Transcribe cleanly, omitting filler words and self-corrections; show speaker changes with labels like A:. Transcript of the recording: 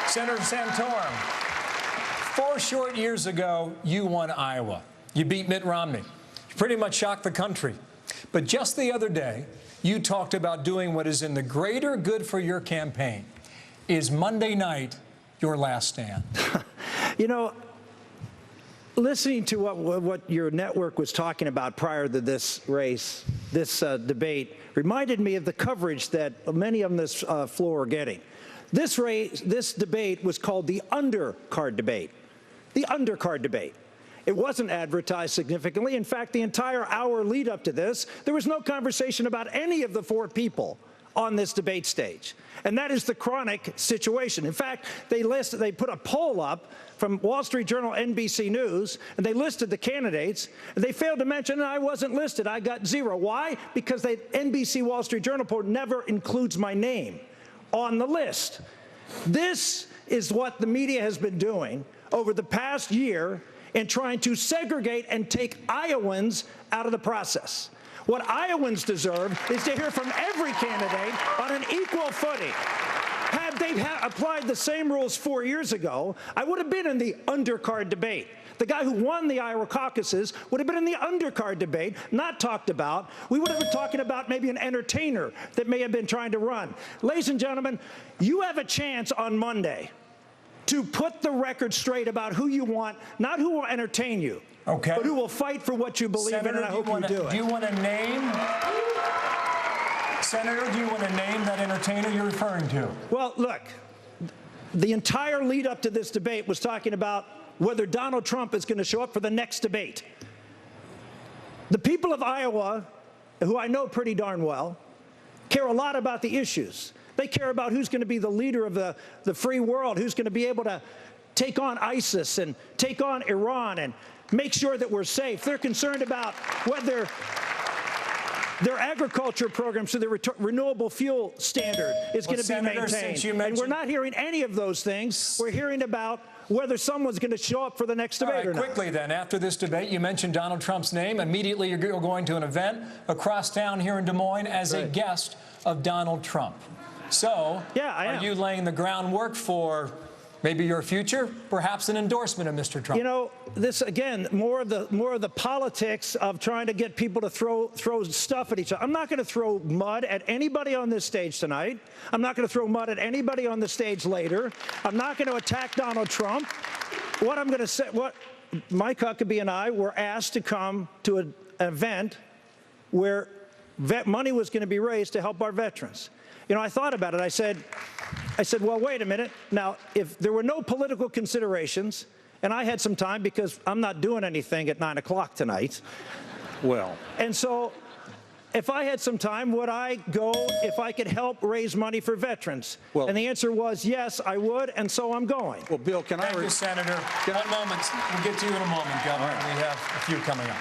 A: Senator Santorum, 4 short years ago, you won Iowa. You beat Mitt Romney. You pretty much shocked the country. But just the other day, you talked about doing what is in the greater good for your campaign. Is Monday night your last stand?
B: You know, listening to what your network was talking about prior to this race, this debate, reminded me of the coverage that many on this floor are getting. This debate was called the Undercard debate. The Undercard debate. It wasn't advertised significantly. In fact, the entire hour lead up to this, there was no conversation about any of the 4 people on this debate stage. And that is the chronic situation. In fact, they put a poll up from Wall Street Journal, NBC News, and they listed the candidates, and they failed to mention I wasn't listed. I got 0. Why? Because the NBC Wall Street Journal poll never includes my name on the list. This is what the media has been doing over the past year in trying to segregate and take Iowans out of the process. What Iowans deserve is to hear from every candidate on an equal footing. Had they applied the same rules 4 years ago, I would have been in the undercard debate. The guy who won the Iowa caucuses would have been in the undercard debate, not talked about. We would have been talking about maybe an entertainer that may have been trying to run. Ladies and gentlemen, you have a chance on Monday to put the record straight about who you want, not who will entertain you, but who will fight for what you believe in, and I hope you do it.
A: Do you want to name, Senator, do you want to name that entertainer you're referring to?
B: Well, look, the entire lead up to this debate was talking about whether Donald Trump is going to show up for the next debate. The people of Iowa, who I know pretty darn well, care a lot about the issues. They care about who's going to be the leader of the free world, who's going to be able to take on ISIS and take on Iran and make sure that we're safe. They're concerned about whether their agriculture program, so their renewable fuel standard is going to be maintained. And we're not hearing any of those things. We're hearing about whether someone's going to show up for the next debate or not.
A: Quickly then, after this debate, you mentioned Donald Trump's name. Immediately you're going to an event across town here in Des Moines as a guest of Donald Trump. So, are you laying the groundwork for maybe your future, perhaps an endorsement of Mr. Trump?
B: You know, this again, more of the politics of trying to get people to throw stuff at each other. I'm not going to throw mud at anybody on this stage tonight. I'm not going to throw mud at anybody on the stage later. I'm not going to attack Donald Trump. What I'm going to say, Mike Huckabee and I were asked to come to an event where money was going to be raised to help our veterans. You know, I thought about it. I said, well, wait a minute. Now, if there were no political considerations, and I had some time because I'm not doing anything at 9 o'clock tonight. Well. And so if I had some time, would I go if I could help raise money for veterans? Well, and the answer was yes, I would, and so I'm going.
C: Well, Bill, can I...
A: Thank you, Senator. One moment. We'll get to you in a moment, Governor. We have a few coming up.